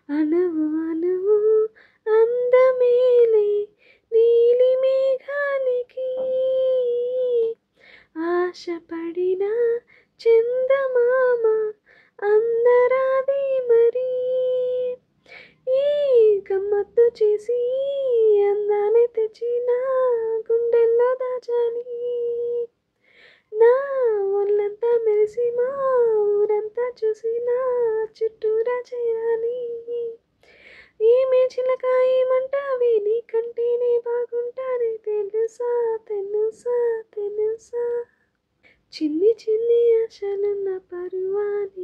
అణువు అణువు అందమేలే నీలి మేఘానికి ఆశపడిన చందమామ అందరాది మరి ఈ గమ్మత్తు చేసి అందాన్ని తెచ్చిన గుండెల్లో దాచాలి నా ఒళ్ళంతా మెరిసి మా ఊరంతా చూసిన చుట్టూరా చేరాలి ఏమే చిలక ఏమంటావి నీకంటేనే బాగుంటానే తెలుసా తెలుసా తెలుసా చిన్ని చిన్ని ఆశలున్న పరువాని